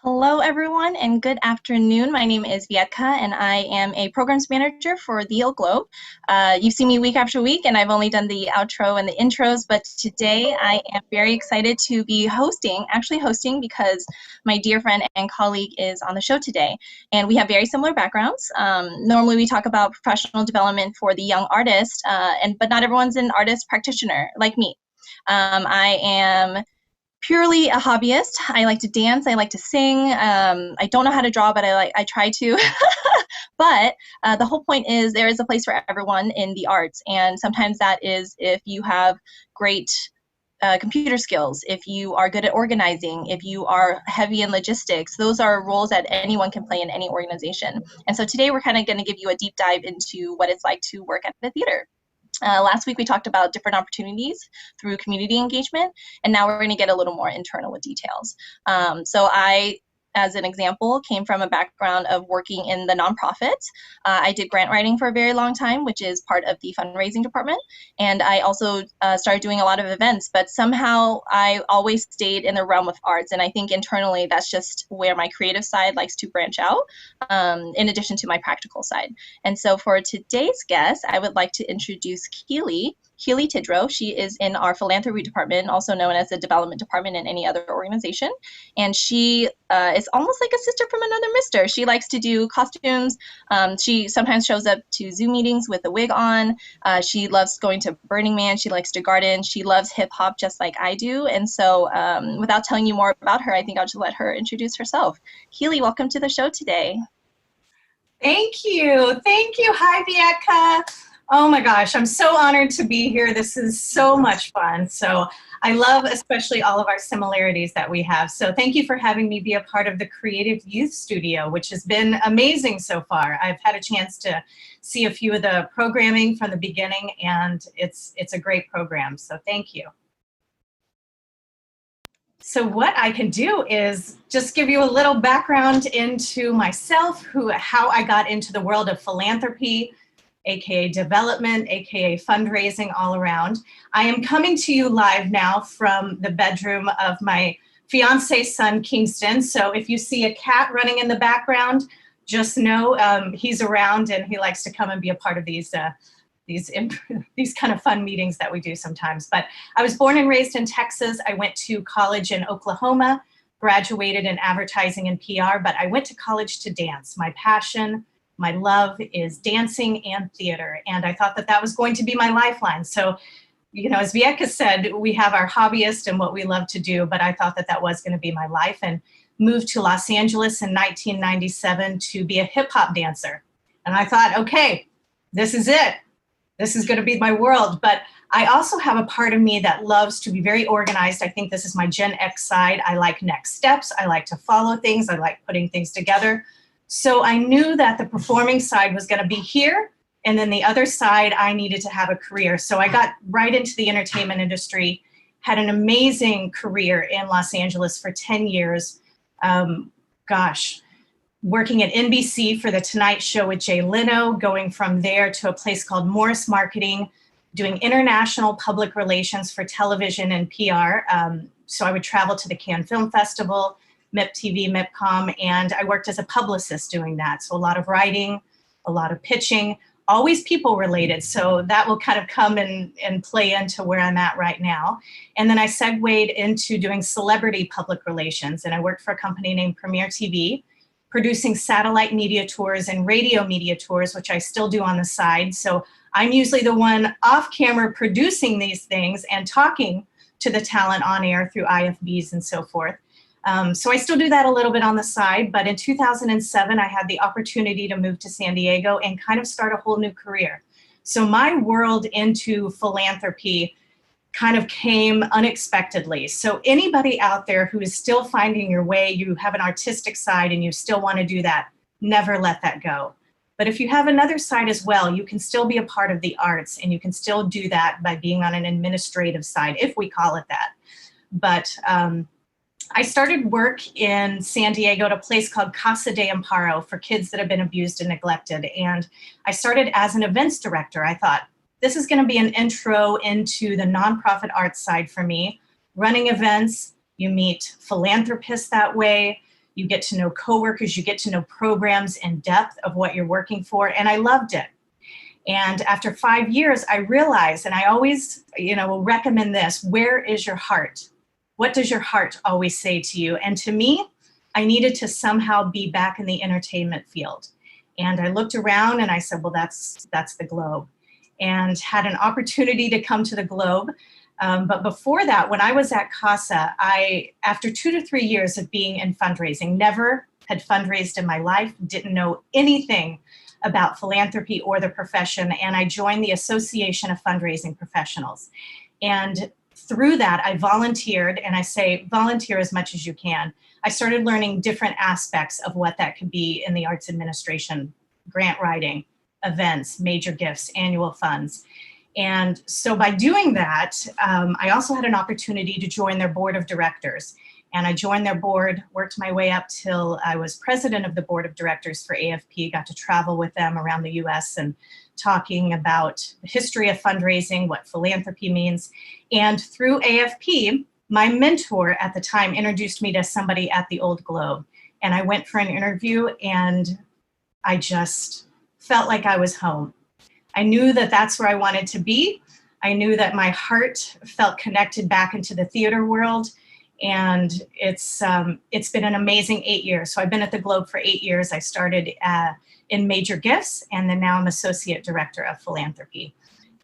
Hello, everyone, and good afternoon. My name is Vietka, and I am a programs manager for the Yale Globe. You see me week after week, and I've only done the outro and the intros, but today I am very excited to be actually hosting because my dear friend and colleague is on the show today, and we have very similar backgrounds. Normally, we talk about professional development for the young artist, but not everyone's an artist practitioner like me. I am purely a hobbyist. I like to dance. I like to sing. I don't know how to draw, but I try to. But the whole point is there is a place for everyone in the arts, and sometimes that is if you have great computer skills, if you are good at organizing, if you are heavy in logistics. Those are roles that anyone can play in any organization. And so today we're kind of going to give you a deep dive into what it's like to work at the theater. Last week we talked about different opportunities through community engagement, and now we're going to get a little more internal with details. So I, as an example, came from a background of working in the nonprofits. I did grant writing for a very long time, which is part of the fundraising department. And I also started doing a lot of events, but somehow I always stayed in the realm of arts. And I think internally that's just where my creative side likes to branch out, in addition to my practical side. And so for today's guest, I would like to introduce Keely Tidrow. She is in our philanthropy department, also known as the development department in any other organization. And she is almost like a sister from another mister. She likes to do costumes. She sometimes shows up to Zoom meetings with a wig on. She loves going to Burning Man. She likes to garden. She loves hip hop just like I do. And so without telling you more about her, I think I'll just let her introduce herself. Keely, welcome to the show today. Thank you. Thank you. Hi, Vietka. Oh my gosh, I'm so honored to be here. This is so much fun. So I love especially all of our similarities that we have. So thank you for having me be a part of the Creative Youth Studio, which has been amazing so far. I've had a chance to see a few of the programming from the beginning, and it's a great program. So thank you. So what I can do is just give you a little background into myself, how I got into the world of philanthropy, aka development, aka fundraising all around. I am coming to you live now from the bedroom of my fiance's son, Kingston. So if you see a cat running in the background, just know he's around and he likes to come and be a part of these kind of fun meetings that we do sometimes. But I was born and raised in Texas. I went to college in Oklahoma, graduated in advertising and PR, but I went to college to dance. My passion, my love is dancing and theater. And I thought that that was going to be my lifeline. So, you know, as Vietka said, we have our hobbyist and what we love to do, but I thought that that was going to be my life, and moved to Los Angeles in 1997 to be a hip hop dancer. And I thought, okay, this is it. This is going to be my world. But I also have a part of me that loves to be very organized. I think this is my Gen X side. I like next steps. I like to follow things. I like putting things together. So I knew that the performing side was going to be here, and then the other side, I needed to have a career. So I got right into the entertainment industry, had an amazing career in Los Angeles for 10 years. Working at NBC for The Tonight Show with Jay Leno, going from there to a place called Morris Marketing, doing international public relations for television and PR. So I would travel to the Cannes Film Festival, MIP TV, MIPCOM, and I worked as a publicist doing that. So a lot of writing, a lot of pitching, always people related. So that will kind of come and play into where I'm at right now. And then I segued into doing celebrity public relations. And I worked for a company named Premiere TV, producing satellite media tours and radio media tours, which I still do on the side. So I'm usually the one off camera producing these things and talking to the talent on air through IFBs and so forth. So I still do that a little bit on the side, but in 2007, I had the opportunity to move to San Diego and kind of start a whole new career. So my world into philanthropy kind of came unexpectedly. So anybody out there who is still finding your way, you have an artistic side and you still want to do that, never let that go. But if you have another side as well, you can still be a part of the arts, and you can still do that by being on an administrative side, if we call it that. But I started work in San Diego at a place called Casa de Amparo for kids that have been abused and neglected. And I started as an events director. I thought, this is going to be an intro into the nonprofit arts side for me. Running events, you meet philanthropists that way. You get to know coworkers, you get to know programs in depth of what you're working for, and I loved it. And after 5 years, I realized, and I always, will recommend this, where is your heart? What does your heart always say to you? And to me, I needed to somehow be back in the entertainment field. And I looked around and I said, well, that's the Globe. And had an opportunity to come to the Globe. But before that, when I was at CASA, after 2 to 3 years of being in fundraising, never had fundraised in my life, didn't know anything about philanthropy or the profession, and I joined the Association of Fundraising Professionals. And through that, I volunteered, and I say volunteer as much as you can. I started learning different aspects of what that could be in the arts administration, grant writing, events, major gifts, annual funds. And so by doing that, I also had an opportunity to join their board of directors. And I joined their board, worked my way up till I was president of the board of directors for AFP, got to travel with them around the US and talking about the history of fundraising, what philanthropy means. And through AFP, my mentor at the time introduced me to somebody at the Old Globe. And I went for an interview and I just felt like I was home. I knew that that's where I wanted to be. I knew that my heart felt connected back into the theater world. And it's been an amazing 8 years. So I've been at the Globe for 8 years. I started in major gifts, and then now I'm associate director of philanthropy.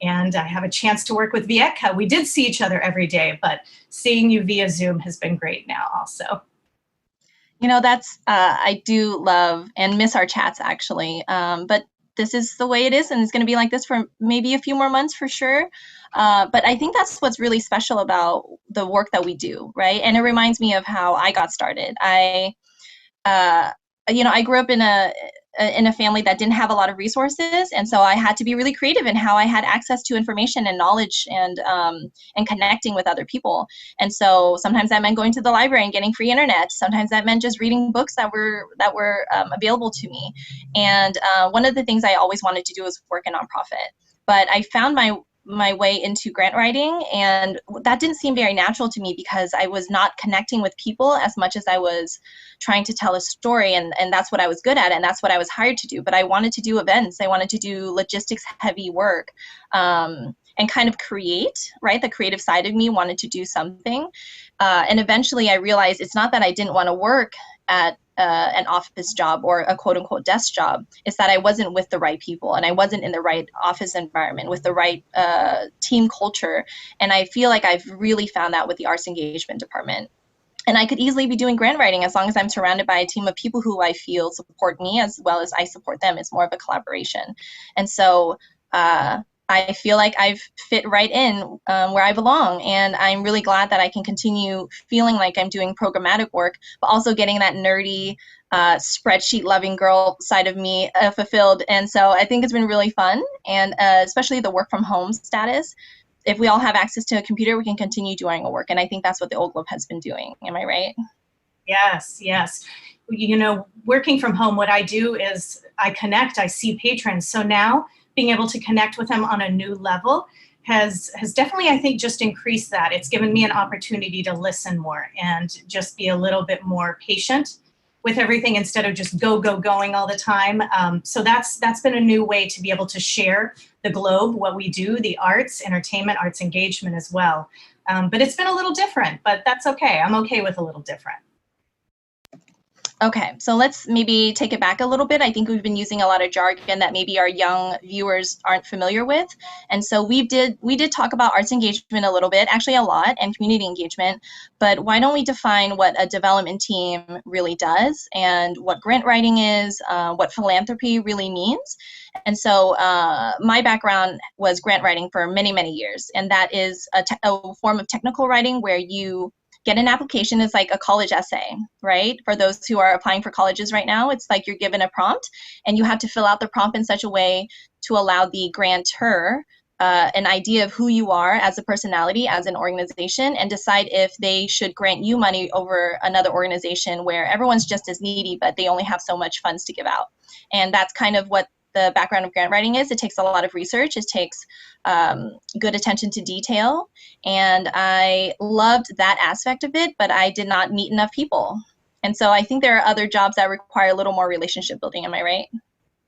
And I have a chance to work with Vietka. We did see each other every day, but seeing you via Zoom has been great now also. That's, I do love and miss our chats actually. But this is the way it is, and it's going to be like this for maybe a few more months for sure. But I think that's what's really special about the work that we do, right? And it reminds me of how I got started. I grew up in a family that didn't have a lot of resources, and so I had to be really creative in how I had access to information and knowledge and connecting with other people. And so sometimes that meant going to the library and getting free internet. Sometimes that meant just reading books that were available to me. And one of the things I always wanted to do was work in nonprofit, but I found my way into grant writing, and that didn't seem very natural to me because I was not connecting with people as much as I was trying to tell a story, and that's what I was good at, and that's what I was hired to do. But I wanted to do events, I wanted to do logistics heavy work, and kind of create, right? The creative side of me wanted to do something, and eventually I realized it's not that I didn't want to work at an office job or a quote unquote desk job. It's that I wasn't with the right people, and I wasn't in the right office environment with the right team culture. And I feel like I've really found that with the arts engagement department. And I could easily be doing grant writing as long as I'm surrounded by a team of people who I feel support me as well as I support them. It's more of a collaboration. And so I feel like I've fit right in where I belong, and I'm really glad that I can continue feeling like I'm doing programmatic work, but also getting that nerdy spreadsheet loving girl side of me fulfilled. And so I think it's been really fun, and especially the work from home status. If we all have access to a computer, we can continue doing our work, and I think that's what the Old Globe has been doing. Am I right? Yes. Working from home, what I do is I connect, I see patrons. So now being able to connect with them on a new level has definitely, I think, just increased that. It's given me an opportunity to listen more and just be a little bit more patient with everything instead of just going all the time. So that's been a new way to be able to share the Globe, what we do, the arts, entertainment, arts engagement as well. But it's been a little different, but that's okay. I'm okay with a little different. Okay, so let's maybe take it back a little bit. I think we've been using a lot of jargon that maybe our young viewers aren't familiar with. And so we did talk about arts engagement a little bit, actually a lot, and community engagement. But why don't we define what a development team really does, and what grant writing is, what philanthropy really means. And so my background was grant writing for many, many years. And that is a form of technical writing where you get an application. Is like a college essay, right? For those who are applying for colleges right now, it's like you're given a prompt and you have to fill out the prompt in such a way to allow the grantor an idea of who you are as a personality, as an organization, and decide if they should grant you money over another organization where everyone's just as needy, but they only have so much funds to give out. And that's kind of what the background of grant writing is. It takes a lot of research. It takes good attention to detail. And I loved that aspect of it, but I did not meet enough people. And so I think there are other jobs that require a little more relationship building. Am I right?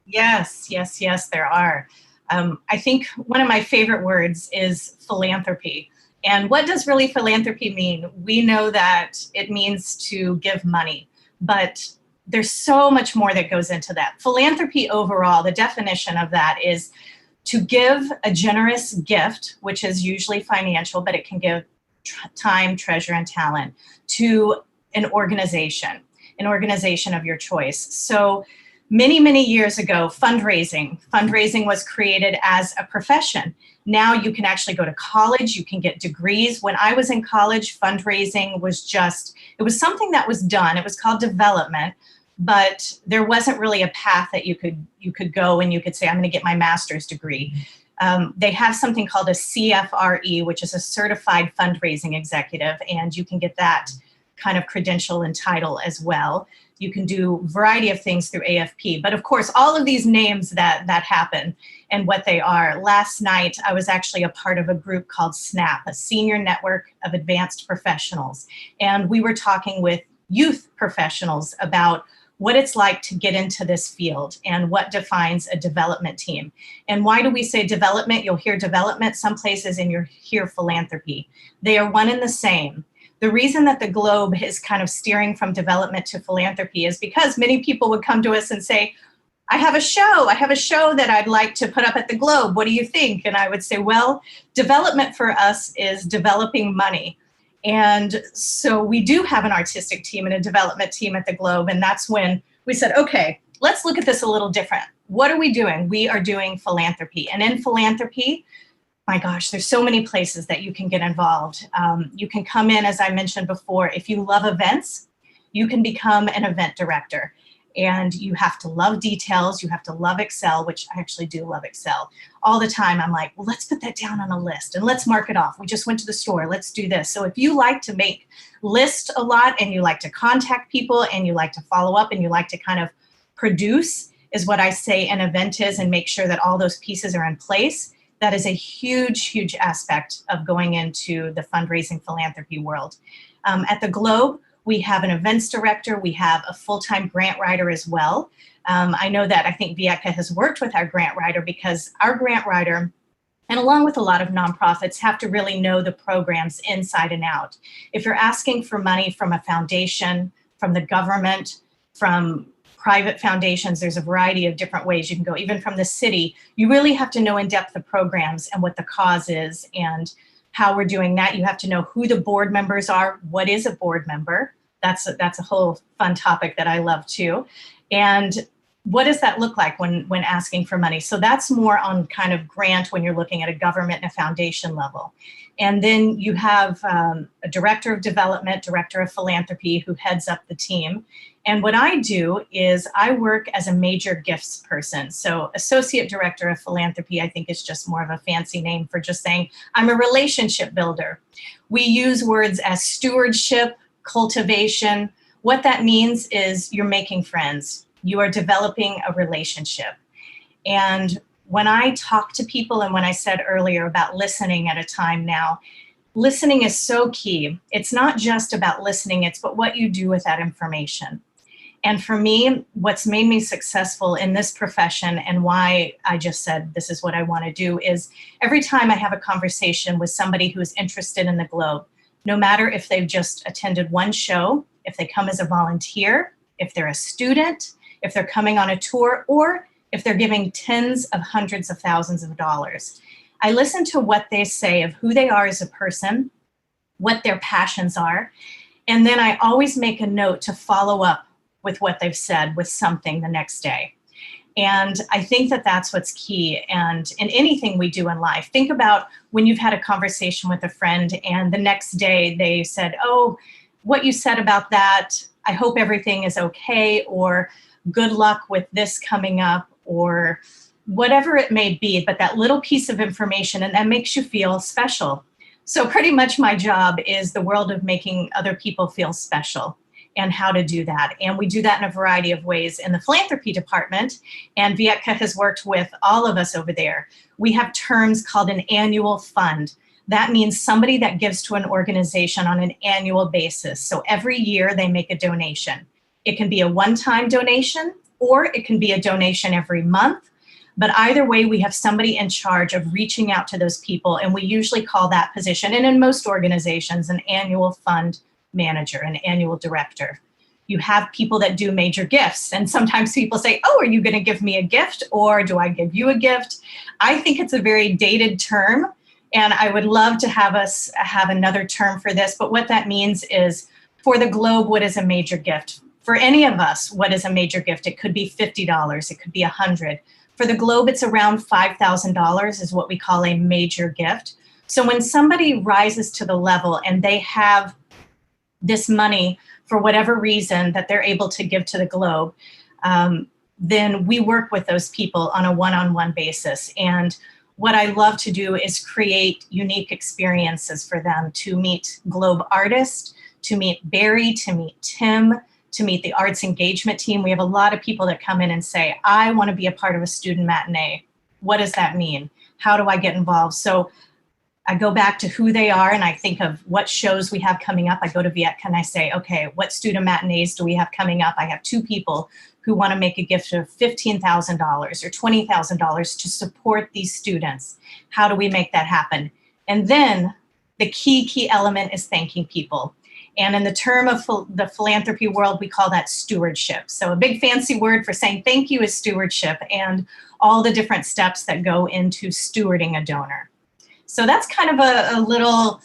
Yes, yes, yes, there are. I think one of my favorite words is philanthropy. And what does really philanthropy mean? We know that it means to give money, but there's so much more that goes into that. Philanthropy overall, the definition of that is to give a generous gift, which is usually financial, but it can give time, treasure, and talent to an organization of your choice. So many, many years ago, fundraising was created as a profession. Now you can actually go to college, you can get degrees. When I was in college, fundraising was it was something that was done. It was called development, but there wasn't really a path that you could go and you could say, I'm going to get my master's degree. They have something called a CFRE, which is a certified fundraising executive, and you can get that kind of credential and title as well. You can do a variety of things through AFP. But of course, all of these names that happen and what they are. Last night, I was actually a part of a group called SNAP, a Senior Network of Advanced Professionals. And we were talking with youth professionals about what it's like to get into this field and what defines a development team. And why do we say development? You'll hear development some places and you'll hear philanthropy. They are one and the same. The reason that the Globe is kind of steering from development to philanthropy is because many people would come to us and say, I have a show that I'd like to put up at the Globe. What do you think? And I would say, well, development for us is developing money. And so we do have an artistic team and a development team at the Globe. And that's when we said, okay, let's look at this a little different. What are we doing? We are doing philanthropy. And in philanthropy, my gosh, there's so many places that you can get involved. You can come in, as I mentioned before, if you love events, you can become an event director. And you have to love details. You have to love Excel, which I actually do love Excel. All the time, I'm like, well, let's put that down on a list and let's mark it off. We just went to the store. Let's do this. So if you like to make lists a lot and you like to contact people and you like to follow up and you like to kind of produce, is what I say an event is, and make sure that all those pieces are in place. That is a huge, huge aspect of going into the fundraising philanthropy world. At the Globe, we have an events director. We have a full-time grant writer as well. I know that I think Vietka has worked with our grant writer because our grant writer, and along with a lot of nonprofits, have to really know the programs inside and out. If you're asking for money from a foundation, from the government, from private foundations, there's a variety of different ways you can go, even from the city, you really have to know in depth the programs and what the cause is and how we're doing that. You have to know who the board members are. What is a board member? That's a whole fun topic that I love too. And what does that look like when asking for money? So that's more on kind of grant when you're looking at a government and a foundation level. And then you have a director of development, director of philanthropy who heads up the team. And what I do is I work as a major gifts person. So associate director of philanthropy, I think, is just more of a fancy name for just saying I'm a relationship builder. We use words as stewardship, cultivation. What that means is you're making friends. You are developing a relationship. And when I talk to people, and when I said earlier about listening at a time now, listening is so key. It's not just about listening, it's but what you do with that information. And for me, what's made me successful in this profession and why I just said this is what I want to do is every time I have a conversation with somebody who is interested in the Globe, no matter if they've just attended one show, if they come as a volunteer, if they're a student, if they're coming on a tour, or if they're giving tens of hundreds of thousands of dollars. I listen to what they say of who they are as a person, what their passions are, and then I always make a note to follow up with what they've said with something the next day. And I think that that's what's key. And in anything we do in life, think about when you've had a conversation with a friend and the next day they said, oh, what you said about that, I hope everything is okay, or good luck with this coming up, or whatever it may be, but that little piece of information, and that makes you feel special. So pretty much my job is the world of making other people feel special and how to do that. And we do that in a variety of ways in the philanthropy department, and Vietka has worked with all of us over there. We have terms called an annual fund. That means somebody that gives to an organization on an annual basis. So every year they make a donation. It can be a one-time donation, or it can be a donation every month. But either way, we have somebody in charge of reaching out to those people, and we usually call that position, and in most organizations, an annual fund manager, an annual director. You have people that do major gifts, and sometimes people say, oh, are you going to give me a gift, or do I give you a gift? I think it's a very dated term, and I would love to have us have another term for this, but what that means is, for the globe, what is a major gift? For any of us, what is a major gift? It could be $50, it could be $100. For the globe, it's around $5,000 is what we call a major gift. So when somebody rises to the level and they have this money for whatever reason that they're able to give to the globe, then we work with those people on a one-on-one basis. And what I love to do is create unique experiences for them to meet Globe artists, to meet Barry, to meet Tim, to meet the arts engagement team. We have a lot of people that come in and say, I want to be a part of a student matinee. What does that mean? How do I get involved? So I go back to who they are and I think of what shows we have coming up. I go to Vietka and I say, okay, what student matinees do we have coming up? I have 2 people who want to make a gift of $15,000 or $20,000 to support these students. How do we make that happen? And then the key element is thanking people. And in the term of the philanthropy world, we call that stewardship. So a big fancy word for saying thank you is stewardship, and all the different steps that go into stewarding a donor. So that's kind of a little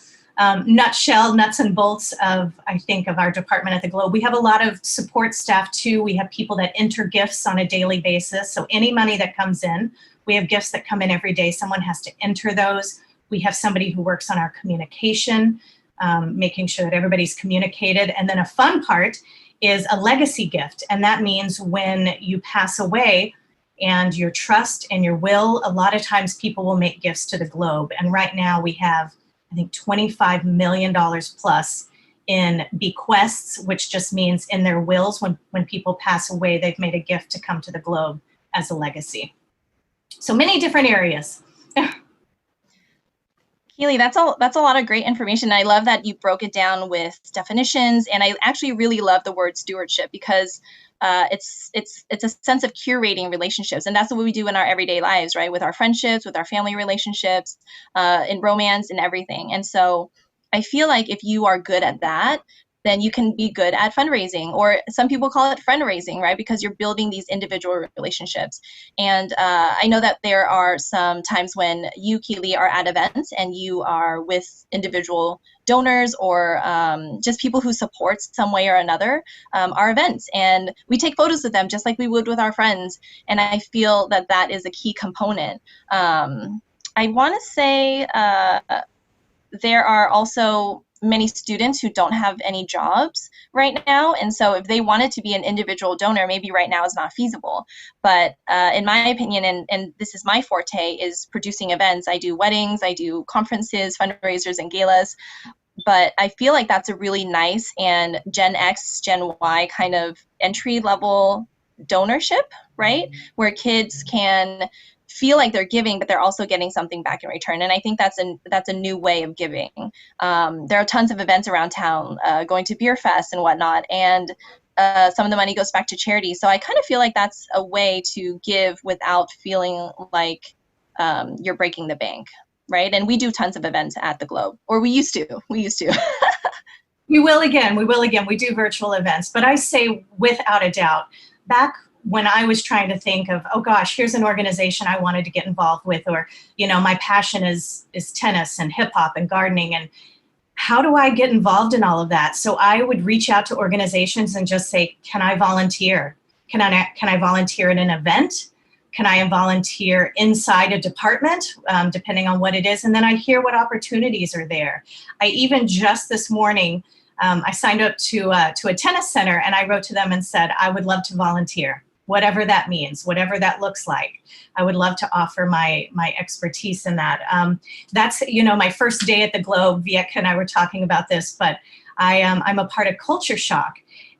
nutshell, nuts and bolts of, I think, of our department at the Globe. We have a lot of support staff too. We have people that enter gifts on a daily basis. So any money that comes in, we have gifts that come in every day. Someone has to enter those. We have somebody who works on our communication, making sure that everybody's communicated. And then a fun part is a legacy gift. And that means when you pass away and your trust and your will, a lot of times people will make gifts to the Globe. And right now we have, I think, $25 million plus in bequests, which just means in their wills, when people pass away, they've made a gift to come to the Globe as a legacy. So many different areas. Keely, that's a lot of great information. I love that you broke it down with definitions, and I actually really love the word stewardship because it's a sense of curating relationships, and that's what we do in our everyday lives, right? With our friendships, with our family relationships, in romance, and everything. And so I feel like if you are good at that, then you can be good at fundraising, or some people call it friend raising, right? Because you're building these individual relationships. And I know that there are some times when you, Keely, are at events and you are with individual donors or just people who support some way or another our events. And we take photos of them just like we would with our friends. And I feel that that is a key component. I want to say there are also many students who don't have any jobs right now. And so if they wanted to be an individual donor, maybe right now is not feasible. But in my opinion, and this is my forte, is producing events. I do weddings, I do conferences, fundraisers, and galas. But I feel like that's a really nice and Gen X, Gen Y kind of entry level donorship, right? Where kids can feel like they're giving, but they're also getting something back in return. And I think that's a new way of giving. There are tons of events around town, going to beer fest and whatnot, and some of the money goes back to charity. So I kind of feel like that's a way to give without feeling like you're breaking the bank, right? And we do tons of events at the Globe, or we used to. We will again. We do virtual events, but I say without a doubt, back when I was trying to think of, oh gosh, here's an organization I wanted to get involved with, or, my passion is tennis and hip hop and gardening, and how do I get involved in all of that? So I would reach out to organizations and just say, can I volunteer? Can I volunteer at an event? Can I volunteer inside a department, depending on what it is? And then I hear what opportunities are there. I even just this morning, I signed up to a tennis center, and I wrote to them and said, I would love to volunteer, whatever that means, whatever that looks like. I would love to offer my expertise in that. That's, my first day at the Globe. Vietka and I were talking about this, but I'm a part of Culture Shock.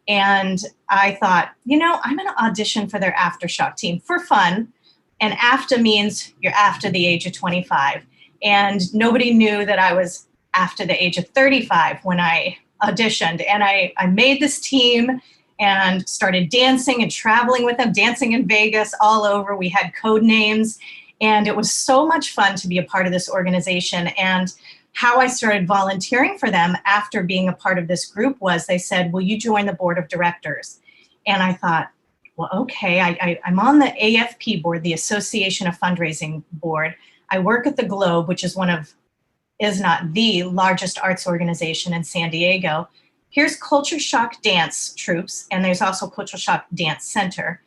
And I thought, I'm going to audition for their Aftershock team for fun. And after means you're after the age of 25. And nobody knew that I was after the age of 35 when I auditioned. And I made this team and started dancing and traveling with them, dancing in Vegas, all over. We had code names, and it was so much fun to be a part of this organization. And how I started volunteering for them after being a part of this group was they said, will you join the board of directors? And I thought, well, okay, I'm on the AFP board, the Association of Fundraising Board. I work at the Globe, which is is not the largest arts organization in San Diego. Here's Culture Shock Dance Troops, and there's also Culture Shock Dance Center.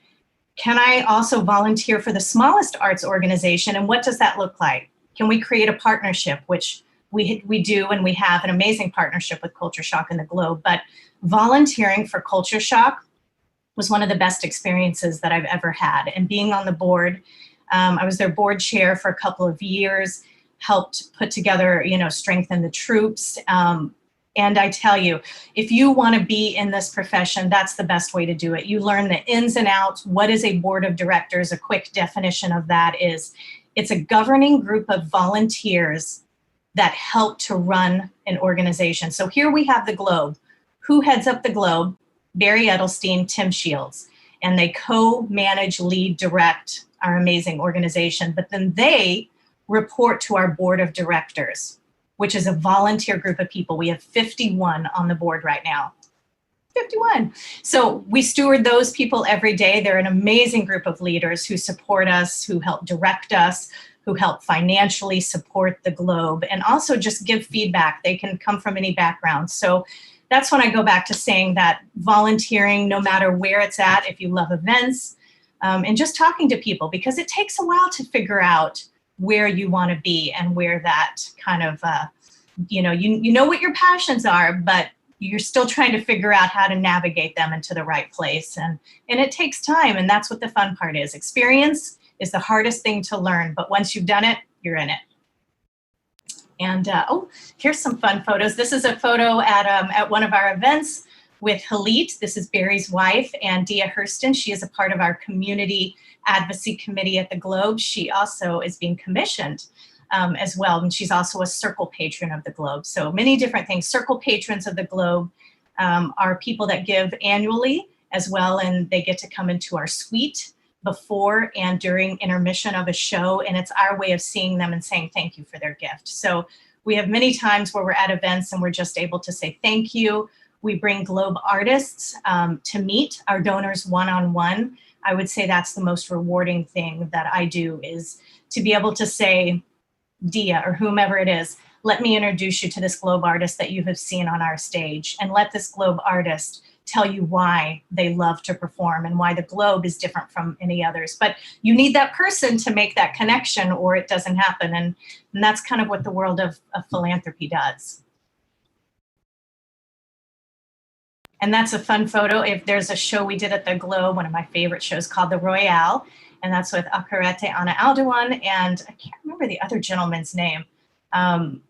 Can I also volunteer for the smallest arts organization, and what does that look like? Can we create a partnership, which we do, and we have an amazing partnership with Culture Shock and the Globe, but volunteering for Culture Shock was one of the best experiences that I've ever had. And being on the board, I was their board chair for a couple of years, helped put together, strengthen the troops. And I tell you, if you want to be in this profession, that's the best way to do it. You learn the ins and outs. What is a board of directors? A quick definition of that is it's a governing group of volunteers that help to run an organization. So here we have the Globe. Who heads up the Globe? Barry Edelstein, Tim Shields. And they co-manage, lead, direct our amazing organization. But then they report to our board of directors, which is a volunteer group of people. We have 51 on the board right now. 51. So we steward those people every day. They're an amazing group of leaders who support us, who help direct us, who help financially support the Globe, and also just give feedback. They can come from any background. So that's when I go back to saying that volunteering, no matter where it's at, if you love events, and just talking to people, because it takes a while to figure out where you want to be and where that kind of, you know what your passions are, but you're still trying to figure out how to navigate them into the right place. And it takes time, and that's what the fun part is. Experience is the hardest thing to learn, but once you've done it, you're in it. And here's some fun photos. This is a photo at one of our events with Halit. This is Barry's wife, and Dia Hurston. She is a part of our community advocacy committee at the Globe. She also is being commissioned as well, and she's also a Circle patron of the Globe. So many different things. Circle patrons of the Globe are people that give annually as well, and they get to come into our suite before and during intermission of a show, and it's our way of seeing them and saying thank you for their gift. So we have many times where we're at events and we're just able to say thank you. We bring Globe artists to meet our donors one-on-one. I would say that's the most rewarding thing that I do, is to be able to say, Dia or whomever it is, let me introduce you to this Globe artist that you have seen on our stage, and let this Globe artist tell you why they love to perform and why the Globe is different from any others. But you need that person to make that connection, or it doesn't happen. And that's kind of what the world of philanthropy does. And that's a fun photo. If there's a show we did at the Globe, one of my favorite shows called The Royale, and that's with Akarete Ana Aldewan, and I can't remember the other gentleman's name,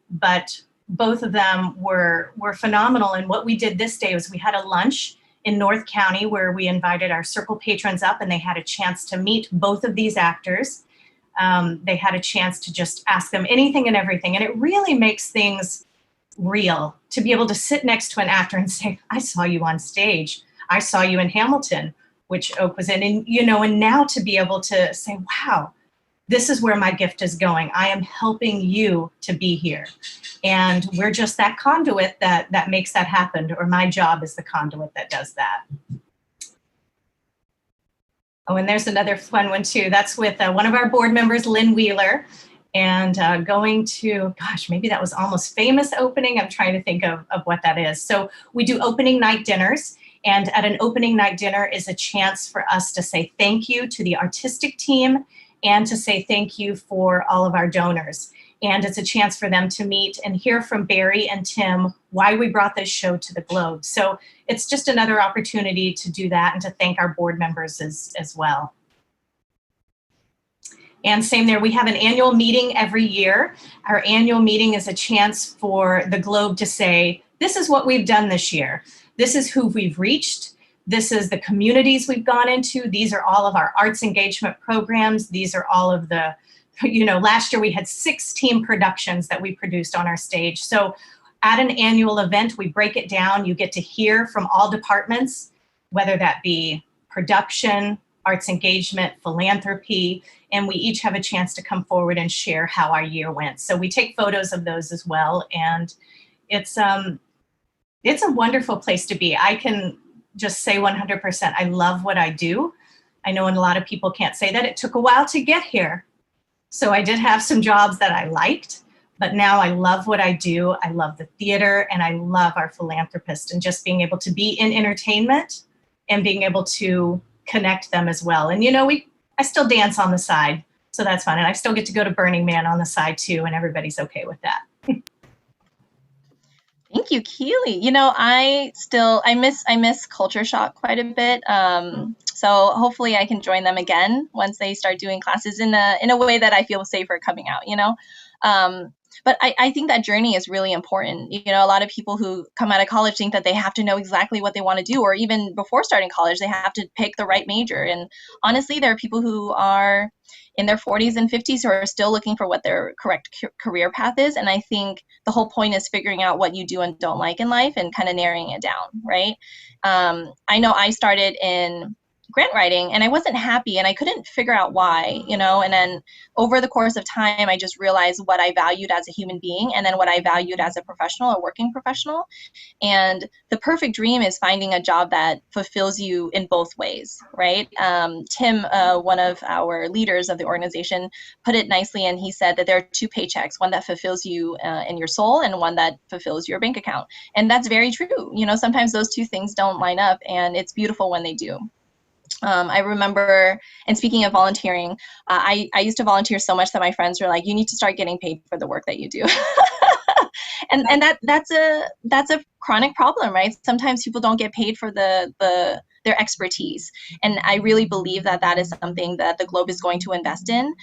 but both of them were phenomenal. And what we did this day was we had a lunch in North County where we invited our Circle patrons up, and they had a chance to meet both of these actors. They had a chance to just ask them anything and everything. And it really makes things real to be able to sit next to an actor and say, I saw you on stage. I saw you in Hamilton, which Oak was in. And, and now to be able to say, wow, this is where my gift is going. I am helping you to be here. And we're just that conduit that makes that happen, or my job is the conduit that does that. Oh, and there's another fun one too. That's with one of our board members, Lynn Wheeler, and going to, gosh, maybe that was Almost Famous opening. I'm trying to think of what that is. So we do opening night dinners. And at an opening night dinner is a chance for us to say thank you to the artistic team and to say thank you for all of our donors. And it's a chance for them to meet and hear from Barry and Tim why we brought this show to the Globe. So it's just another opportunity to do that and to thank our board members as well. And same there, we have an annual meeting every year. Our annual meeting is a chance for the Globe to say, this is what we've done this year. This is who we've reached. This is the communities we've gone into. These are all of our arts engagement programs. These are all of the last year we had 16 productions that we produced on our stage. So at an annual event, we break it down. You get to hear from all departments, whether that be production, arts engagement, philanthropy, and we each have a chance to come forward and share how our year went. So we take photos of those as well, and it's a wonderful place to be. I can just say 100%, I love what I do. I know a lot of people can't say that. It took a while to get here. So I did have some jobs that I liked, but now I love what I do. I love the theater, and I love our philanthropists, and just being able to be in entertainment and being able to connect them as well. And I still dance on the side, so that's fun. And I still get to go to Burning Man on the side too, and everybody's okay with that. Thank you, Keely. I miss Culture Shock quite a bit. So hopefully I can join them again once they start doing classes in a way that I feel safer coming out, But I think that journey is really important. A lot of people who come out of college think that they have to know exactly what they want to do, or even before starting college, they have to pick the right major. And honestly, there are people who are in their 40s and 50s who are still looking for what their correct career path is. And I think the whole point is figuring out what you do and don't like in life and kind of narrowing it down, right? I know I started in grant writing and I wasn't happy and I couldn't figure out why, and then over the course of time, I just realized what I valued as a human being and then what I valued as a professional, a working professional. And the perfect dream is finding a job that fulfills you in both ways, right? Tim, one of our leaders of the organization, put it nicely, and he said that there are two paychecks, one that fulfills you in your soul and one that fulfills your bank account. And that's very true. Sometimes those two things don't line up, and it's beautiful when they do. I remember, and speaking of volunteering, I used to volunteer so much that my friends were like, you need to start getting paid for the work that you do. and that's a chronic problem, right? Sometimes people don't get paid for their expertise. And I really believe that is something that the Globe is going to invest in.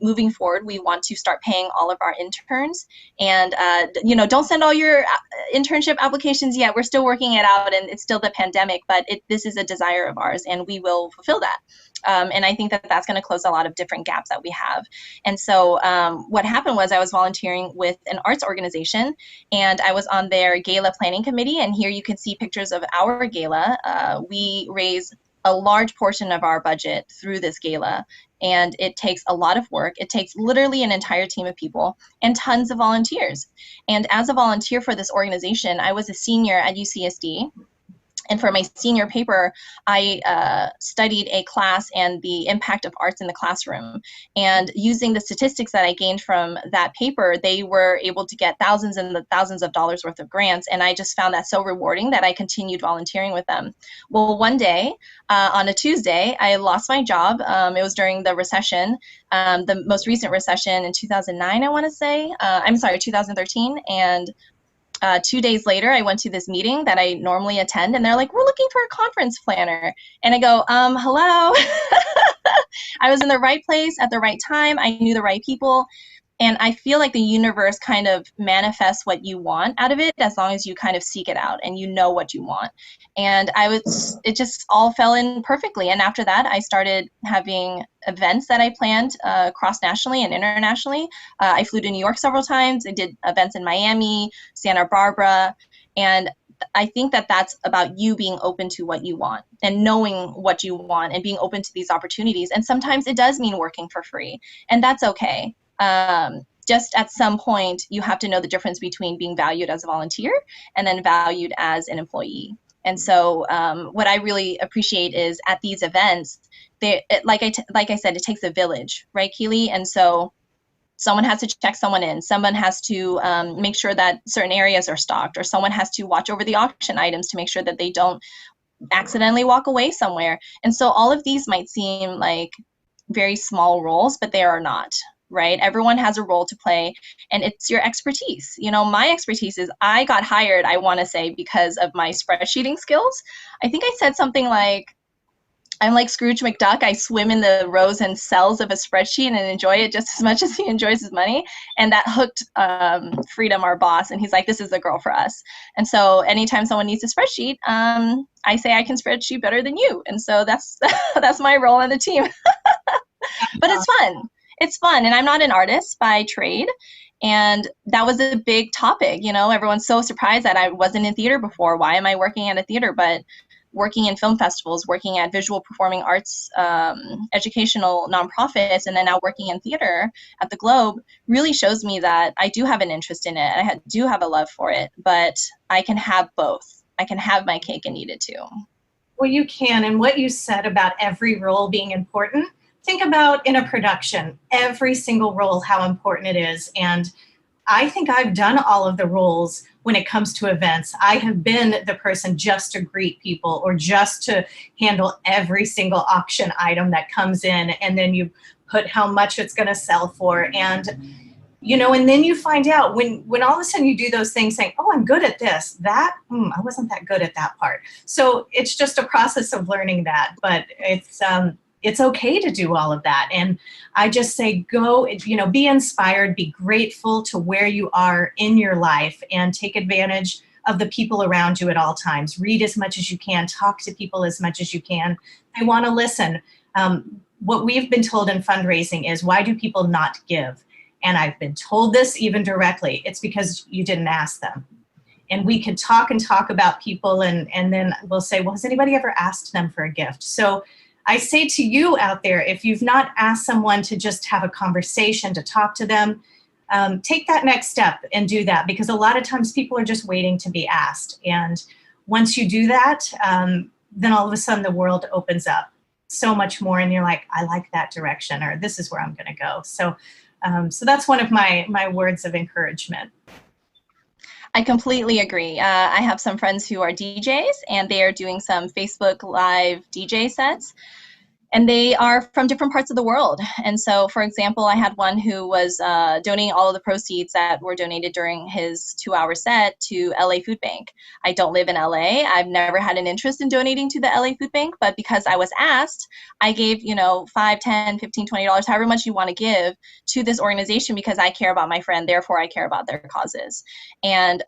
Moving forward, we want to start paying all of our interns. And, don't send all your internship applications yet. We're still working it out, and it's still the pandemic, but this is a desire of ours, and we will fulfill that. And I think that's going to close a lot of different gaps that we have. And so what happened was I was volunteering with an arts organization, and I was on their gala planning committee. And here you can see pictures of our gala. We raise a large portion of our budget through this gala, and it takes a lot of work. It takes literally an entire team of people and tons of volunteers. And as a volunteer for this organization, I was a senior at UCSD. And for my senior paper, I studied a class and the impact of arts in the classroom. And using the statistics that I gained from that paper, they were able to get thousands and thousands of dollars worth of grants. And I just found that so rewarding that I continued volunteering with them. Well, one day, on a Tuesday, I lost my job. It was during the recession, the most recent recession in 2009, I want to say. 2013. And 2 days later, I went to this meeting that I normally attend, and they're like, we're looking for a conference planner. And I go, hello. I was in the right place at the right time. I knew the right people. And I feel like the universe kind of manifests what you want out of it as long as you kind of seek it out and you know what you want. And it just all fell in perfectly. And after that, I started having events that I planned cross-nationally and internationally. I flew to New York several times. I did events in Miami, Santa Barbara. And I think that's about you being open to what you want and knowing what you want and being open to these opportunities. And sometimes it does mean working for free, and that's okay. Just at some point, you have to know the difference between being valued as a volunteer and then valued as an employee. And so what I really appreciate is at these events, like I said, it takes a village, right, Keely? And so someone has to check someone in. Someone has to make sure that certain areas are stocked, or someone has to watch over the auction items to make sure that they don't accidentally walk away somewhere. And so all of these might seem like very small roles, but they are not. Right? Everyone has a role to play, and it's your expertise. My expertise is I got hired, I want to say, because of my spreadsheeting skills. I think I said something like, I'm like Scrooge McDuck. I swim in the rows and cells of a spreadsheet and enjoy it just as much as he enjoys his money. And that hooked Freedom, our boss. And he's like, this is the girl for us. And so anytime someone needs a spreadsheet, I say I can spreadsheet better than you. And so that's my role on the team. But it's fun. it's fun. And I'm not an artist by trade. And that was a big topic. Everyone's so surprised that I wasn't in theater before. Why am I working at a theater? But working in film festivals, working at visual performing arts, educational nonprofits, and then now working in theater at the Globe really shows me that I do have an interest in it. I do have a love for it, but I can have both. I can have my cake and eat it too. Well, you can. And what you said about every role being important, think about in a production, every single role, how important it is. And I think I've done all of the roles when it comes to events. I have been the person just to greet people or just to handle every single auction item that comes in, and then you put how much it's going to sell for. And, and then you find out when all of a sudden you do those things saying, oh, I'm good at this, I wasn't that good at that part. So it's just a process of learning that, but it's okay to do all of that. And I just say, go, be inspired, be grateful to where you are in your life, and take advantage of the people around you at all times. Read as much as you can, talk to people as much as you can. They want to listen. What we've been told in fundraising is, why do people not give? And I've been told this even directly. It's because you didn't ask them. And we can talk and talk about people, and then we'll say, well, has anybody ever asked them for a gift? So I say to you out there, if you've not asked someone to just have a conversation, to talk to them, take that next step and do that, because a lot of times people are just waiting to be asked. And once you do that, then all of a sudden the world opens up so much more, and you're like, I like that direction, or this is where I'm going to go. So that's one of my words of encouragement. I completely agree. I have some friends who are DJs, and they are doing some Facebook Live DJ sets. And they are from different parts of the world. And so, for example, I had one who was donating all of the proceeds that were donated during his 2-hour set to LA Food Bank. I don't live in LA. I've never had an interest in donating to the LA Food Bank, but because I was asked, I gave, $5, $10, $15, $20, however much you want to give to this organization, because I care about my friend, therefore I care about their causes. And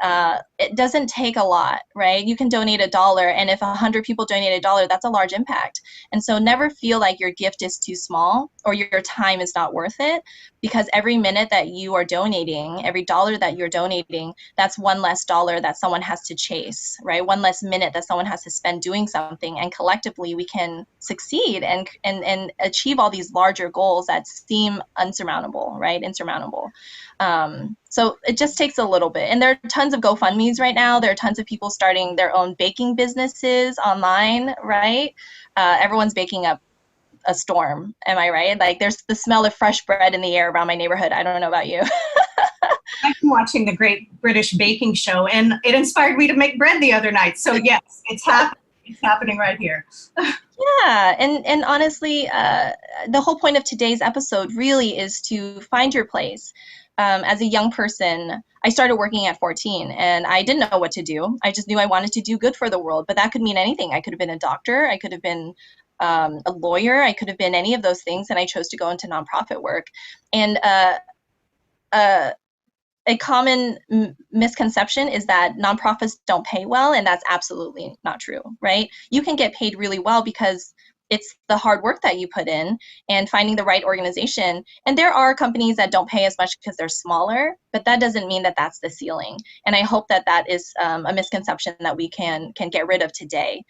it doesn't take a lot, right? You can donate $1, and if 100 people donate $1, that's a large impact. And so never feel like your gift is too small or your time is not worth it, because every minute that you are donating, every dollar that you're donating, that's one less dollar that someone has to chase, right? One less minute that someone has to spend doing something, and collectively we can succeed and achieve all these larger goals that seem unsurmountable, right? Insurmountable. So it just takes a little bit. And there are tons of GoFundMes right now. There are tons of people starting their own baking businesses online, right? Everyone's baking up a storm. Am I right? Like, there's the smell of fresh bread in the air around my neighborhood. I don't know about you. I've been watching the Great British Baking Show, and it inspired me to make bread the other night. So yes, it's happening. It's happening right here. Yeah, and honestly, the whole point of today's episode really is to find your place. As a young person, I started working at 14, and I didn't know what to do. I just knew I wanted to do good for the world, but that could mean anything. I could have been a doctor. I could have been a lawyer. I could have been any of those things, and I chose to go into nonprofit work. And a common misconception is that nonprofits don't pay well, and that's absolutely not true, right? You can get paid really well because it's the hard work that you put in and finding the right organization. And there are companies that don't pay as much because they're smaller, but that doesn't mean that that's the ceiling. And I hope that that is a misconception that we can get rid of today.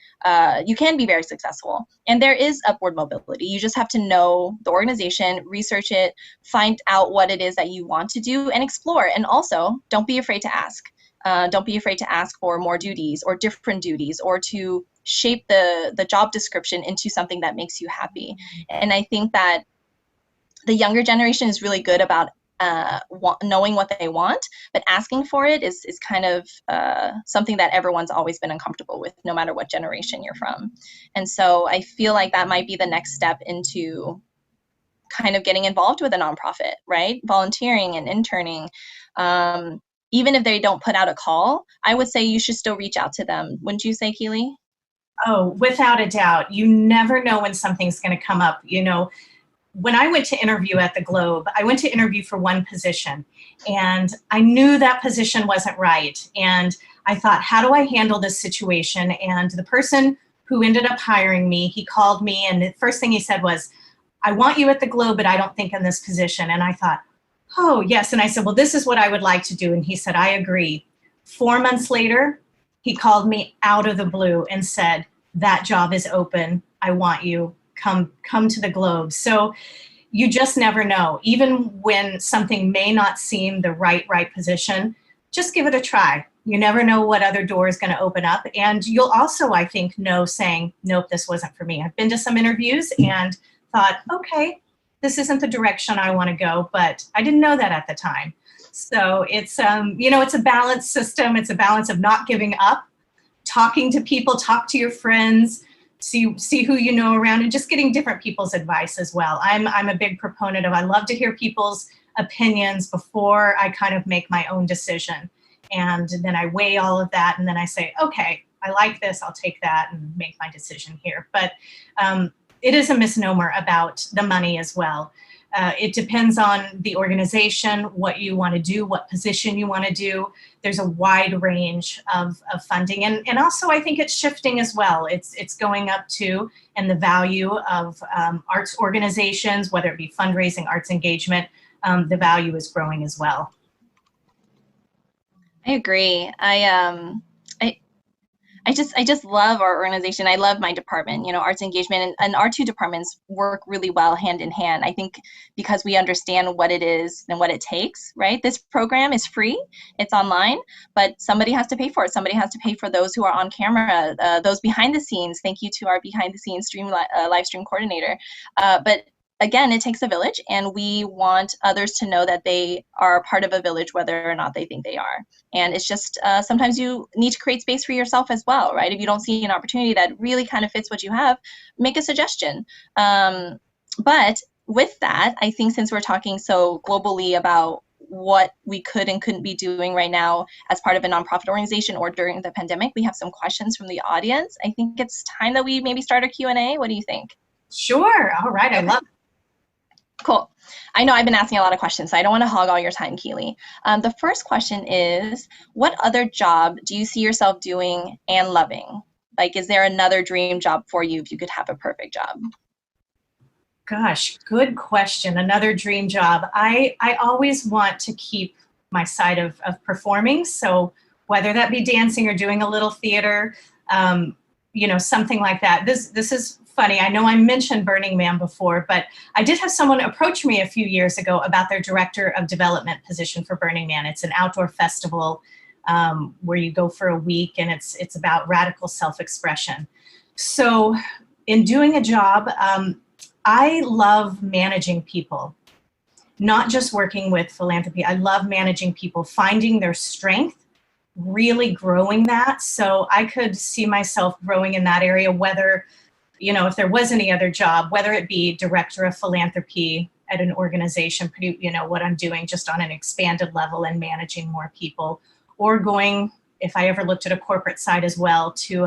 You can be very successful, and there is upward mobility. You just have to know the organization, research it, find out what it is that you want to do, and explore. And also, don't be afraid to ask. Don't be afraid to ask for more duties or different duties, or to shape the job description into something that makes you happy. And I think that the younger generation is really good about knowing what they want, but asking for it is kind of something that everyone's always been uncomfortable with, no matter what generation you're from. And so I feel like that might be the next step into kind of getting involved with a nonprofit, right? Volunteering and interning. Even if they don't put out a call, I would say you should still reach out to them. Wouldn't you say, Keely? Oh, without a doubt. You never know when something's going to come up. You know, when I went to interview at the Globe, I went to interview for one position, and I knew that position wasn't right. And I thought, how do I handle this situation? And the person who ended up hiring me, he called me, and the first thing he said was, I want you at the Globe, but I don't think in this position. And I thought, oh, yes. And I said, well, this is what I would like to do. And he said, I agree. 4 months later, he called me out of the blue and said, that job is open. I want you. Come to the Globe. So you just never know. Even when something may not seem the right position, just give it a try. You never know what other door is going to open up. And you'll also, I think, know saying, nope, this wasn't for me. I've been to some interviews and thought, okay, this isn't the direction I want to go, but I didn't know that at the time. So it's, it's a balanced system. It's a balance of not giving up, talking to people, talk to your friends, see who you know around, and just getting different people's advice as well. I'm a big proponent of, I love to hear people's opinions before I kind of make my own decision. And then I weigh all of that, and then I say, okay, I like this, I'll take that and make my decision here. But it is a misnomer about the money as well. It depends on the organization, what you want to do, what position you want to do. There's a wide range of funding. And also I think it's shifting as well. It's going up too, and the value of arts organizations, whether it be fundraising, arts engagement, the value is growing as well. I agree. I just love our organization. I love my department, arts engagement, and our two departments work really well hand in hand. I think because we understand what it is and what it takes, right? This program is free, it's online, but somebody has to pay for it. Somebody has to pay for those who are on camera, those behind the scenes. Thank you to our behind the scenes live stream coordinator. But again, it takes a village, and we want others to know that they are a part of a village, whether or not they think they are. And it's just sometimes you need to create space for yourself as well, right? If you don't see an opportunity that really kind of fits what you have, make a suggestion. But with that, I think since we're talking so globally about what we could and couldn't be doing right now as part of a nonprofit organization or during the pandemic, we have some questions from the audience. I think it's time that we maybe start a Q&A. What do you think? Sure. All right. I love it. Cool. I know I've been asking a lot of questions, so I don't want to hog all your time, Keely. The first question is, what other job do you see yourself doing and loving? Like, is there another dream job for you if you could have a perfect job? Gosh, good question. Another dream job. I always want to keep my side of performing. So whether that be dancing or doing a little theater, something like that. This is funny. I know I mentioned Burning Man before, but I did have someone approach me a few years ago about their director of development position for Burning Man. It's an outdoor festival where you go for a week, and it's about radical self-expression. So in doing a job, I love managing people, not just working with philanthropy. I love managing people, finding their strength, really growing that. So I could see myself growing in that area, whether if there was any other job, whether it be director of philanthropy at an organization, what I'm doing just on an expanded level and managing more people, or going, if I ever looked at a corporate side as well, to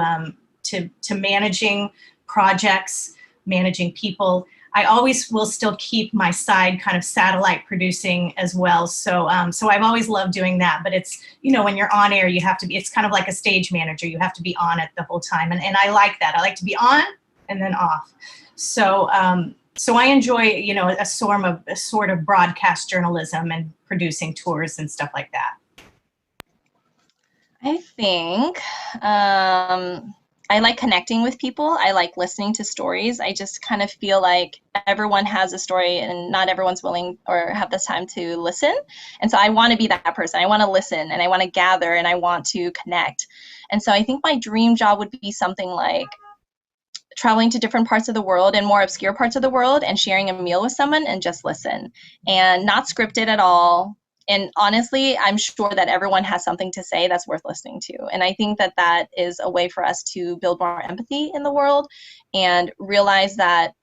managing projects, managing people. I always will still keep my side kind of satellite producing as well. So I've always loved doing that, but it's, when you're on air, you have to be, it's kind of like a stage manager. You have to be on it the whole time. And I like that. I like to be on and then off. So I enjoy, a sort of broadcast journalism and producing tours and stuff like that. I think I like connecting with people. I like listening to stories. I just kind of feel like everyone has a story and not everyone's willing or have this time to listen. And so I want to be that person. I want to listen and I want to gather and I want to connect. And so I think my dream job would be something like traveling to different parts of the world and more obscure parts of the world and sharing a meal with someone and just listen and not scripted at all. And honestly, I'm sure that everyone has something to say that's worth listening to. And I think that that is a way for us to build more empathy in the world and realize that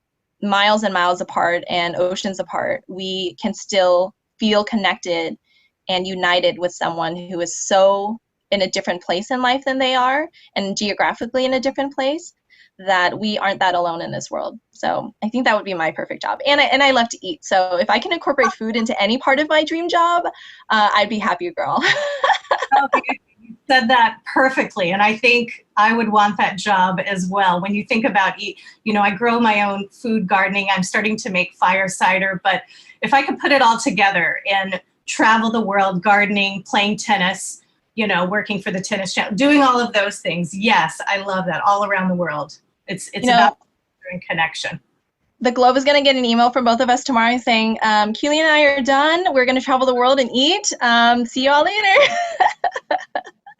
miles and miles apart and oceans apart, we can still feel connected and united with someone who is so in a different place in life than they are and geographically in a different place, that we aren't that alone in this world. So I think that would be my perfect job. And I love to eat. So if I can incorporate food into any part of my dream job, I'd be happy girl. said that perfectly. And I think I would want that job as well. When you think about, I grow my own food gardening. I'm starting to make fire cider. But if I could put it all together and travel the world, gardening, playing tennis, working for the tennis channel, doing all of those things. Yes, I love that all around the world. It's about connection. The Globe is going to get an email from both of us tomorrow saying, Keely and I are done. We're going to travel the world and eat. See you all later.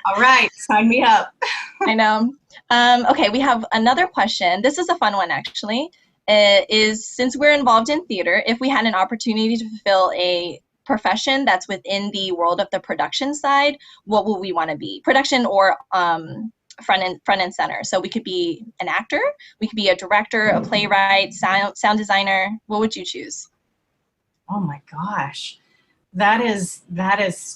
All right. Sign me up. I know. Okay, we have another question. This is a fun one, actually. Is since we're involved in theater, if we had an opportunity to fulfill a profession that's within the world of the production side, what would we want to be? Production or front and center. So we could be an actor, we could be a director, a playwright, sound designer. What would you choose? Oh my gosh, that is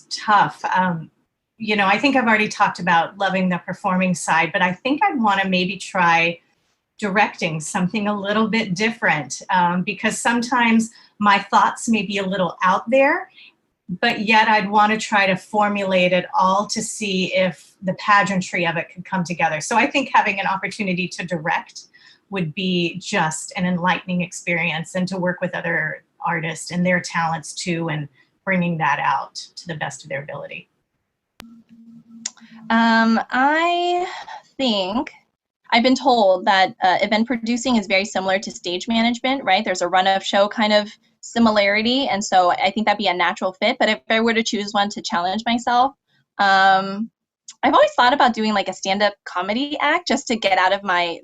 tough. I think I've already talked about loving the performing side, but I think I'd want to maybe try directing something a little bit different, because sometimes my thoughts may be a little out there, but yet I'd want to try to formulate it all to see if the pageantry of it could come together. So I think having an opportunity to direct would be just an enlightening experience, and to work with other artists and their talents too, and bringing that out to the best of their ability. I think I've been told that event producing is very similar to stage management, right? There's a run of show kind of similarity, and so I think that'd be a natural fit. But if I were to choose one to challenge myself, I've always thought about doing like a stand-up comedy act, just to get out of my,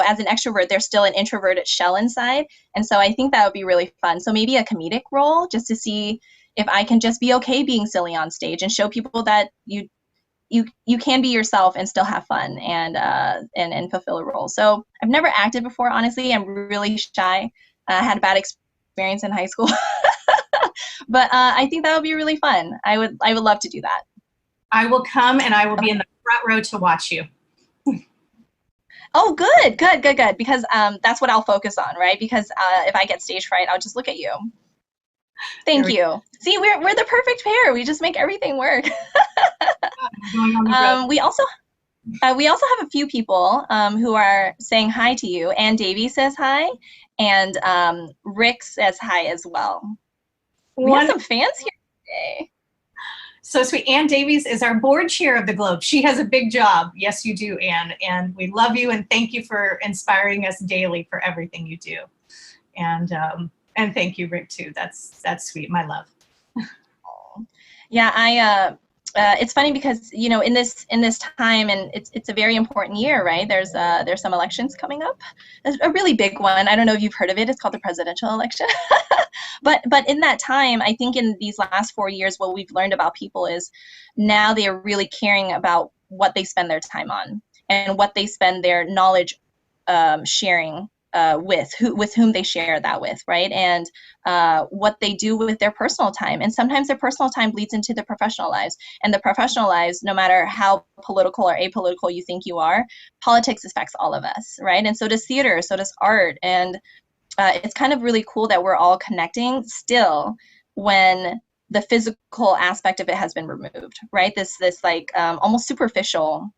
as an extrovert, there's still an introverted shell inside, and so I think that would be really fun. So maybe a comedic role, just to see if I can just be okay being silly on stage and show people that you can be yourself and still have fun and fulfill a role. So I've never acted before, honestly. I'm really shy. I had a bad experience in high school, but I think that would be really fun. I would love to do that. I will come, and I will be in the front row to watch you. Oh, good. Because that's what I'll focus on, right? Because if I get stage fright, I'll just look at you. Thank you. See, we're the perfect pair. We just make everything work. We also have a few people who are saying hi to you. Ann Davey says hi, and Rick says hi as well. We have some fans here today. So sweet. Ann Davies is our board chair of the Globe. She has a big job. Yes, you do, Ann. And we love you, and thank you for inspiring us daily for everything you do. And thank you, Rick, too. That's sweet. My love. Yeah, it's funny because in this time, and it's a very important year, right? There's some elections coming up. There's a really big one. I don't know if you've heard of it. It's called the presidential election. but in that time, I think in these last 4 years, what we've learned about people is now they are really caring about what they spend their time on and what they spend their knowledge sharing with whom they share that with, right? And what they do with their personal time. And sometimes their personal time bleeds into their professional lives. And the professional lives, no matter how political or apolitical you think you are, politics affects all of us, right? And so does theater, so does art. And it's kind of really cool that we're all connecting still when the physical aspect of it has been removed, right? This like almost superficial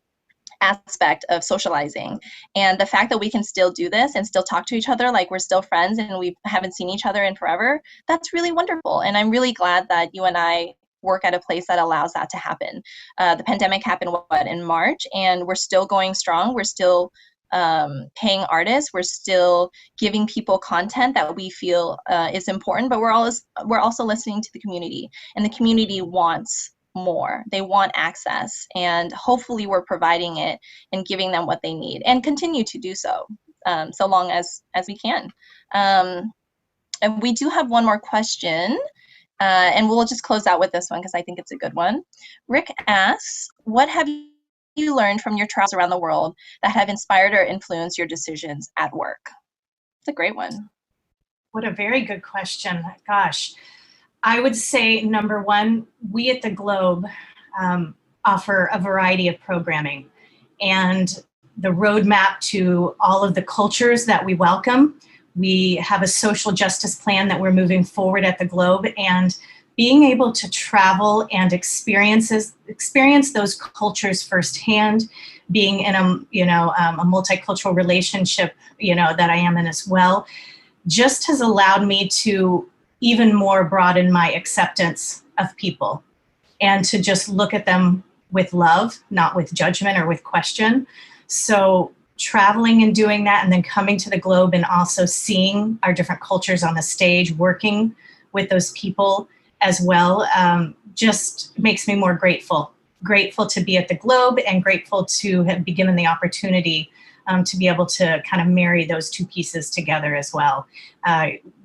aspect of socializing, and the fact that we can still do this and still talk to each other like we're still friends and we haven't seen each other in forever, that's really wonderful. And I'm really glad that you and I work at a place that allows that to happen. The pandemic happened in March, and we're still going strong. We're still paying artists. We're still giving people content that we feel is important, but we're also listening to the community, and the community wants more. They want access, and hopefully we're providing it and giving them what they need, and continue to do so, so long as we can. And we do have one more question, and we'll just close out with this one because I think it's a good one. Rick asks, what have you learned from your travels around the world that have inspired or influenced your decisions at work? It's a great one. What a very good question. Gosh. I would say, number one, we at the Globe offer a variety of programming, and the roadmap to all of the cultures that we welcome. We have a social justice plan that we're moving forward at the Globe, and being able to travel and experience those cultures firsthand, being in a multicultural relationship, that I am in as well, just has allowed me to even more broaden my acceptance of people and to just look at them with love, not with judgment or with question. So traveling and doing that, and then coming to the globe and also seeing our different cultures on the stage, working with those people as well, just makes me more grateful to be at the Globe, and grateful to have been given the opportunity to be able to kind of marry those two pieces together as well.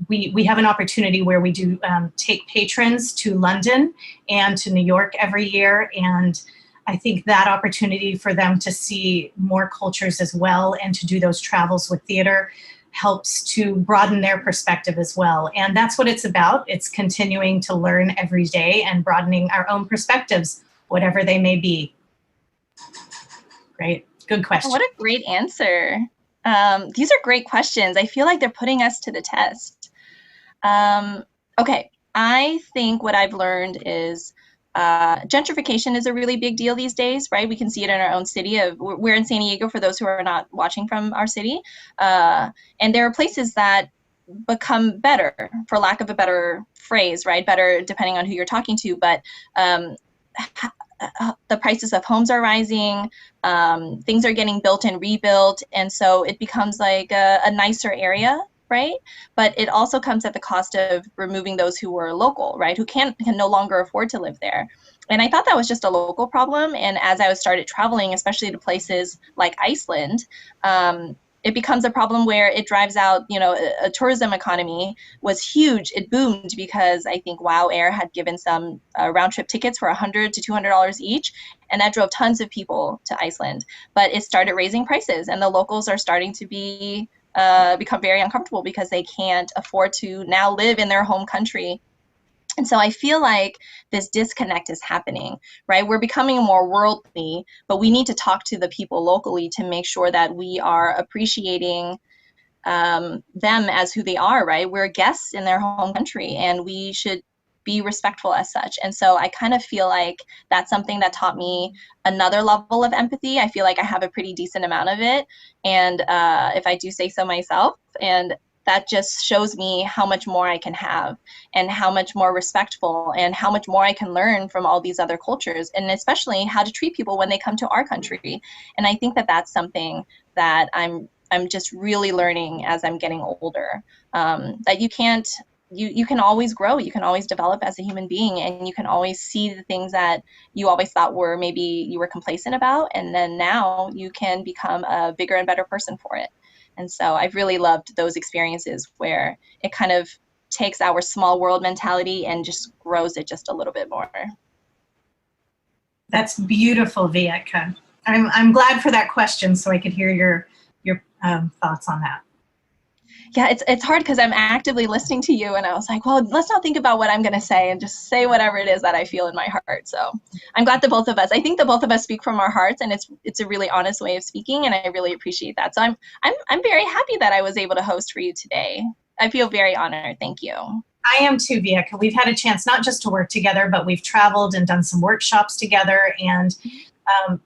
We have an opportunity where we do take patrons to London and to New York every year, and I think that opportunity for them to see more cultures as well and to do those travels with theater helps to broaden their perspective as well. And that's what it's about. It's continuing to learn every day and broadening our own perspectives, whatever they may be. Great. Good question. What a great answer. These are great questions. I feel like they're putting us to the test. Okay, I think what I've learned is gentrification is a really big deal these days, right? We can see it in our own city. We're in San Diego, for those who are not watching from our city. And there are places that become better, for lack of a better phrase, right? Better depending on who you're talking to, but the prices of homes are rising, things are getting built and rebuilt, and so it becomes like a nicer area, right? But it also comes at the cost of removing those who were local, right? Who can no longer afford to live there. And I thought that was just a local problem. And as I started traveling, especially to places like Iceland, it becomes a problem where it drives out, a tourism economy was huge. It boomed because I think WOW Air had given some round trip tickets for $100 to $200 each. And that drove tons of people to Iceland. But it started raising prices, and the locals are starting to become very uncomfortable because they can't afford to now live in their home country. And so I feel like this disconnect is happening, right? We're becoming more worldly, but we need to talk to the people locally to make sure that we are appreciating them as who they are, right? We're guests in their home country, and we should be respectful as such. And so I kind of feel like that's something that taught me another level of empathy. I feel like I have a pretty decent amount of it. And if I do say so myself, and that just shows me how much more I can have, and how much more respectful, and how much more I can learn from all these other cultures, and especially how to treat people when they come to our country. And I think that that's something that I'm just really learning as I'm getting older, that you can always grow, you can always develop as a human being, and you can always see the things that you always thought were maybe you were complacent about, and then now you can become a bigger and better person for it. And so I've really loved those experiences where it kind of takes our small world mentality and just grows it just a little bit more. That's beautiful, Vietka. I'm glad for that question, so I could hear your thoughts on that. Yeah, it's hard because I'm actively listening to you, and I was like, well, let's not think about what I'm going to say and just say whatever it is that I feel in my heart. So I'm glad I think the both of us speak from our hearts, and it's a really honest way of speaking, and I really appreciate that. So I'm very happy that I was able to host for you today. I feel very honored. Thank you. I am too, Vietka. We've had a chance not just to work together, but we've traveled and done some workshops together, and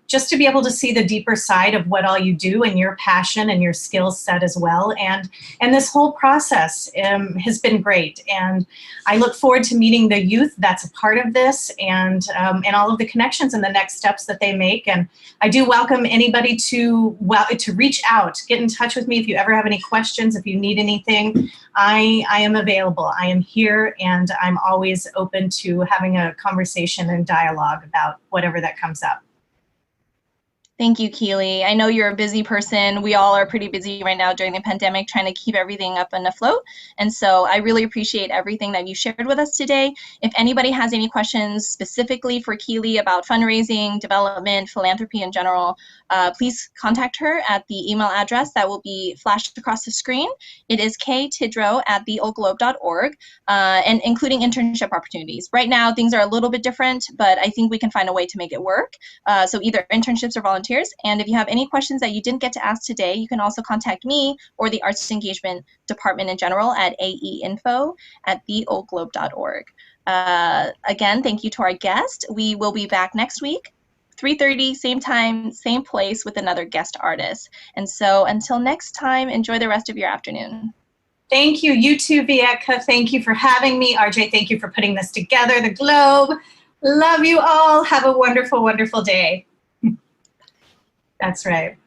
just to be able to see the deeper side of what all you do and your passion and your skill set as well. And this whole process has been great. And I look forward to meeting the youth that's a part of this, and all of the connections and the next steps that they make. And I do welcome anybody to reach out, get in touch with me if you ever have any questions, if you need anything. I am available. I am here, and I'm always open to having a conversation and dialogue about whatever that comes up. Thank you, Keely. I know you're a busy person. We all are pretty busy right now during the pandemic, trying to keep everything up and afloat. And so I really appreciate everything that you shared with us today. If anybody has any questions specifically for Keely about fundraising, development, philanthropy in general, please contact her at the email address that will be flashed across the screen. It is ktidrow@theoldglobe.org, and including internship opportunities. Right now, things are a little bit different, but I think we can find a way to make it work. So either internships or volunteers. And if you have any questions that you didn't get to ask today, you can also contact me or the Arts Engagement Department in general at aeinfo@theoldglobe.org. Again, thank you to our guest. We will be back next week, 3:30, same time, same place with another guest artist. And so until next time, enjoy the rest of your afternoon. Thank you. You too, Vietka. Thank you for having me. RJ, thank you for putting this together, the Globe. Love you all. Have a wonderful, wonderful day. That's right.